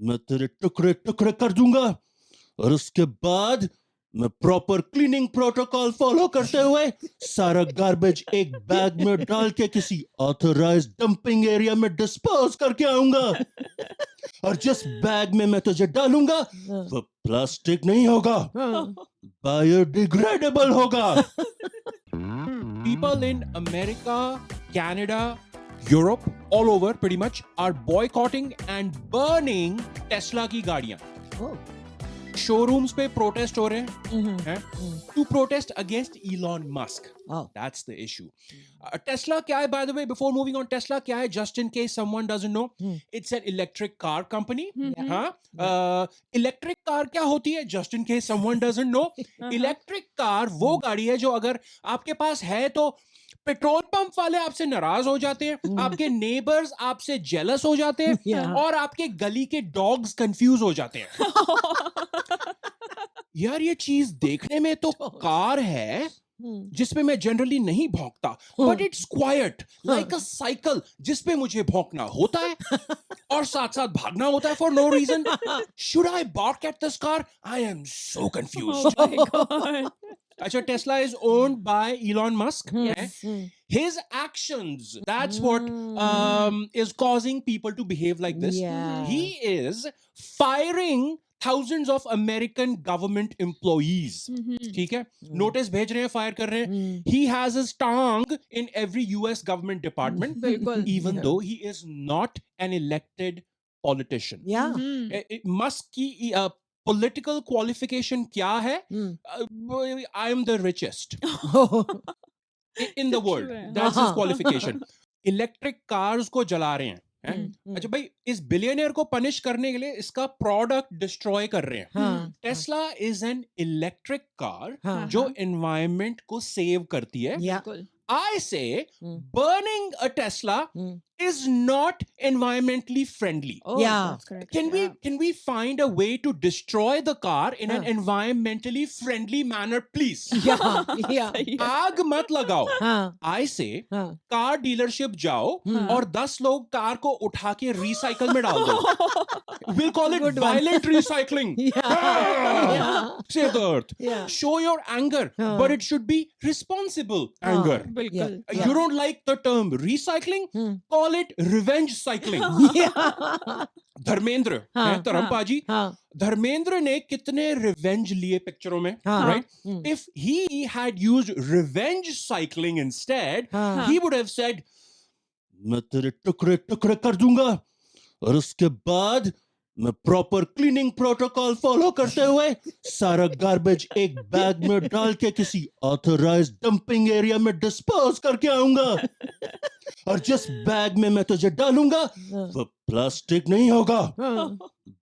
मैं तेरे टुकड़े टुकड़े कर दूंगा और उसके बाद मैं प्रॉपर क्लीनिंग प्रोटोकॉल फॉलो करते हुए सारा गार्बेज एक बैग में डाल के किसी ऑथराइज्ड डंपिंग एरिया में डिस्पोज करके आऊंगा। और जिस बैग में मैं तुझे डालूंगा वो प्लास्टिक नहीं होगा, बायोडिग्रेडेबल होगा। People in America, Canada, Europe, all over pretty much are boycotting and burning Tesla की गाड़ियां। शोरूम्स पे प्रोटेस्ट हो रहे हैं to protest against Elon Musk. That's the issue. Tesla क्या है, by the way, before moving on, Tesla क्या है, just in case someone doesn't know, it's an electric car company. हाँ, इलेक्ट्रिक कार क्या होती है, just in case someone doesn't know, electric car वो गाड़ी है जो अगर आपके पास है तो पेट्रोल पंप वाले आपसे नाराज हो जाते हैं, आपके नेबर्स आपसे जेलस हो जाते हैं, और आपके गली के डॉग्स कंफ्यूज हो जाते हैं। यार ये चीज देखने में तो कार है जिसपे मैं जनरली नहीं भौंकता, but it's quite like a cycle जिसपे मुझे भौंकना होता है और साथ साथ भागना होता है for no reason. Should I bark at this car? I am so confused. अच्छा, Tesla is owned by Elon Musk. Yes. His actions, that's what is causing people to behave like this. Yeah. He is firing thousands of American government employees. ठीक है, notice भेज रहे हैं, fire कर रहे हैं। He has his tongue in every US government department, even though he is not an elected politician. Yeah. Musk की political qualification क्या है? I am the richest in the world. That's his qualification. Electric cars को जला रहे हैं। अच्छा भाई, इस बिलियनियर को पनिश करने के लिए इसका प्रोडक्ट डिस्ट्रॉय कर रहे हैं। Tesla is an electric car जो एनवायरनमेंट को सेव करती है। I say burning a Tesla is not environmentally friendly. Yeah. That's correct. Can we find a way to destroy the car in an environmentally friendly manner, please? Yeah. आग मत लगाओ। I say car dealership जाओ और 10 लोग car को उठा के recycle में डाल दो। We'll call it violent recycling. Save the earth. Show your anger, but it should be responsible anger. बिल्कुल। You don't like the term recycling? Call it revenge cycling. Dharmendra है धर्मपाजी, धर्मेंद्र ने कितने रिवेंज लिए पिक्चरों में, right? If he had used revenge cycling instead, he would have said, मैं तेरे टुकड़े टुकड़े कर दूंगा और उसके बाद मैं प्रॉपर क्लीनिंग प्रोटोकॉल फॉलो करते हुए सारा गार्बेज एक बैग में डाल के किसी ऑथराइज्ड डंपिंग एरिया में डिस्पोज करके आऊंगा। और जिस बैग में मैं तुझे डालूंगा वो प्लास्टिक नहीं होगा,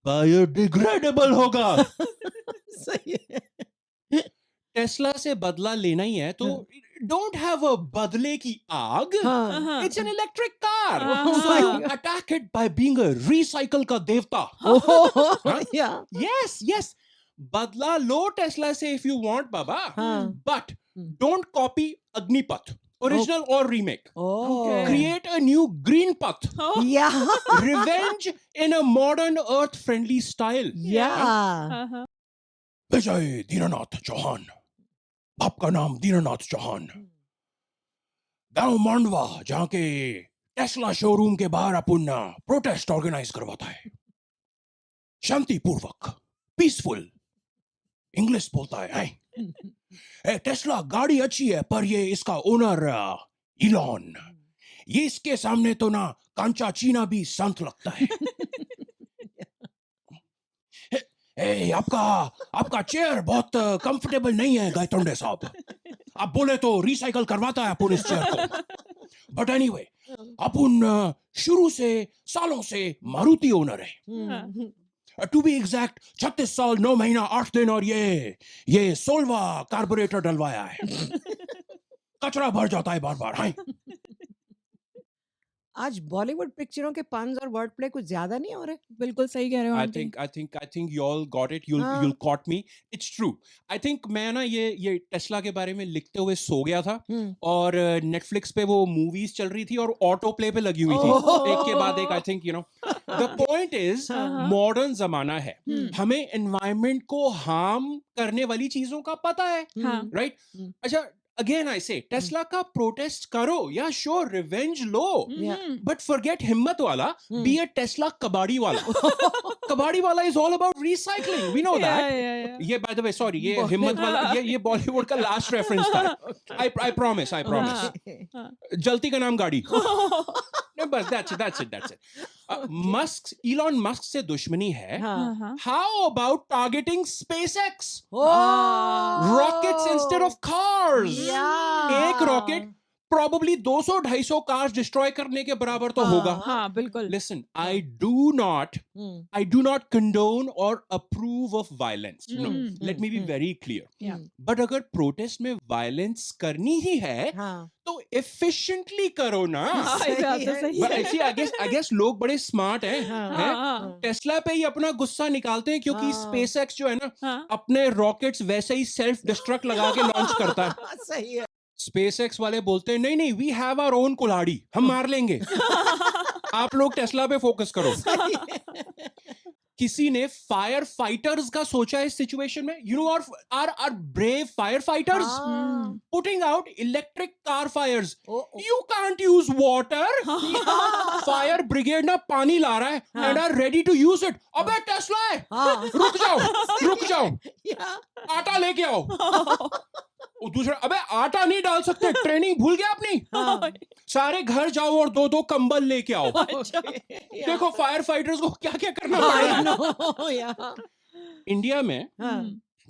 बायोडिग्रेडेबल होगा। सही है। टेस्ला से बदला लेना ही है तो don't have a बदले की आग। It's an electric car. So you attack it by being a recycle का देवता। Yeah. Yes. बदला लो टेस्ला से if you want, Baba. But don't copy Agnipath, original or remake. Create a new Green Path. Yeah. Revenge in a modern earth-friendly style. Yeah. विजय दीनानाथ चौहान, आपका नाम दीनानाथ चौहान, गांव मांडवा जहां के Tesla showroom के बाहर अपन प्रोटेस्ट ऑर्गेनाइज करवाता है, शांतिपूर्वक, पीसफुल इंग्लिश बोलता है। टेस्ला गाड़ी अच्छी है पर ये इसका ओनर इलॉन, ये इसके सामने तो ना कांचा चीना भी संत लगता है। आपका चेयर बहुत कंफर्टेबल नहीं है गायतोंडे साहब, आप बोले तो रिसाइकल करवाता है अपन इस चेयर को। बट एनीवे, अपन शुरू से सालों से मारुति ओनर है। टू बी एग्जैक्ट 36 साल 9 महीना 8 दिन, और ये 16वां कार्बोरेटर डलवाया है। कचरा भर जाता है बार बार। आज बॉलीवुड पिक्चरों के पंज और वर्ड प्ले कुछ ज्यादा नहीं हो रहे? बिल्कुल सही कह रहे हो I aunty think you all got it. You'll हाँ। caught me. It's true. I think मैं ना ये टेस्ला के बारे में लिखते हुए सो गया था और नेटफ्लिक्स पे वो मूवीज चल रही थी और ऑटो प्ले पे लगी हुई थी ओह। एक के बाद एक. I think you know the point is हाँ। मॉडर्न जमाना है. हमें एनवायरनमेंट को हार्म करने वाली चीजों का पता है, हाँ राइट? अच्छा, अगेन आई से टेस्ला का प्रोटेस्ट करो या श्योर रिवेंज लो, Yeah. बट फॉरगेट हिम्मत वाला. बी ए टेस्ला कबाड़ी वाला. कबाड़ी वाला is all about recycling, we know that. ये बाय द वे सॉरी, ये हिम्मत वाला ये बॉलीवुड का लास्ट रेफरेंस था. आई प्रॉमिस जलती का नाम गाड़ी. बस that's it. इलॉन मस्क से दुश्मनी है. हाँ। हाँ How about targeting SpaceX? Oh. Rockets instead of cars. Yeah. एक रॉकेट probably 200-250 कार्स डिस्ट्रॉय करने के बराबर तो हाँ। होगा. हाँ बिल्कुल Listen, I do not condone or approve of violence. No, let me be very clear. Yeah. But अगर प्रोटेस्ट में वायलेंस करनी ही है हाँ। तो efficiently करो ना. हाँ, ये बात तो सही But है ऐसी I guess लोग बड़े स्मार्ट हैं. हाँ। हैं? हाँ टेस्ला पे ही अपना गुस्सा निकालते हैं क्योंकि हाँ। SpaceX जो है ना हाँ अपने रॉकेट्स वैसे ही सेल्फ डिस्ट्रक्ट लगा के लॉन्च करता है. सही है। SpaceX वाले बोलते हैं नहीं वी हैव आवर ओन कुल्हाड़ी, हम मार लेंगे. आप लोग टेस्ला पे फोकस करो. किसी ने फायर फाइटर्स का सोचा है इस सिचुएशन में? You know are brave fire fighters हाँ। Putting out electric car fires. ओ- you can't use water. Fire brigade ना पानी ला रहा है and are ready to use it. अबे टेस्ला है, हाँ। रुक जाओ Yeah. आटा लेके आओ. और दूसरा, अबे आटा नहीं डाल सकते, ट्रेनिंग भूल गया अपनी. हाँ। सारे घर जाओ और दो कंबल लेके आओ. Yeah. देखो फायर फाइटर्स को क्या क्या करना I पड़ेगा. know. Yeah. इंडिया में हाँ।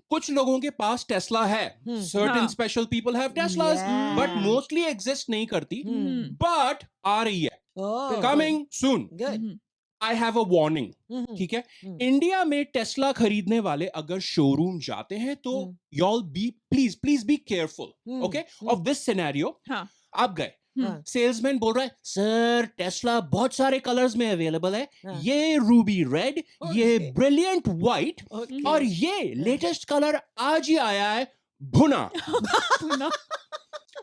कुछ लोगों के पास टेस्ला है. सर्टेन हाँ। Special people have Teslas, Yeah. But mostly exist नहीं करती. बट आ रही है, Oh. Coming soon. Good. I have a warning. ठीक है, इंडिया में टेस्ला खरीदने वाले अगर शोरूम जाते हैं तो y'all be please be careful okay of this scenario. हाँ आप गए, हाँ। सेल्समैन बोल रहा है सर टेस्ला बहुत सारे कलर्स में अवेलेबल है. हाँ। ये रूबी रेड, ये Okay. Brilliant white Okay. और ये लेटेस्ट कलर आज ही आया है भुना.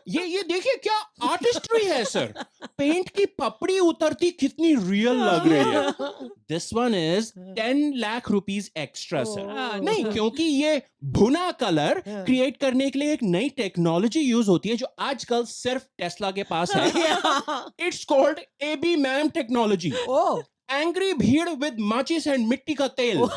ये देखिए क्या आर्टिस्ट्री है सर. पेंट की पपड़ी उतरती कितनी रियल लग रही है. This one is 10 lakh rupees extra sir. Oh. नहीं, क्योंकि ये भुना कलर हाँ। क्रिएट करने के लिए एक नई टेक्नोलॉजी यूज होती है जो आजकल सिर्फ टेस्ला के पास है. Yeah. It's called AB ma'am technology. Oh. Angry भीड़ विद माचिस एंड मिट्टी का तेल.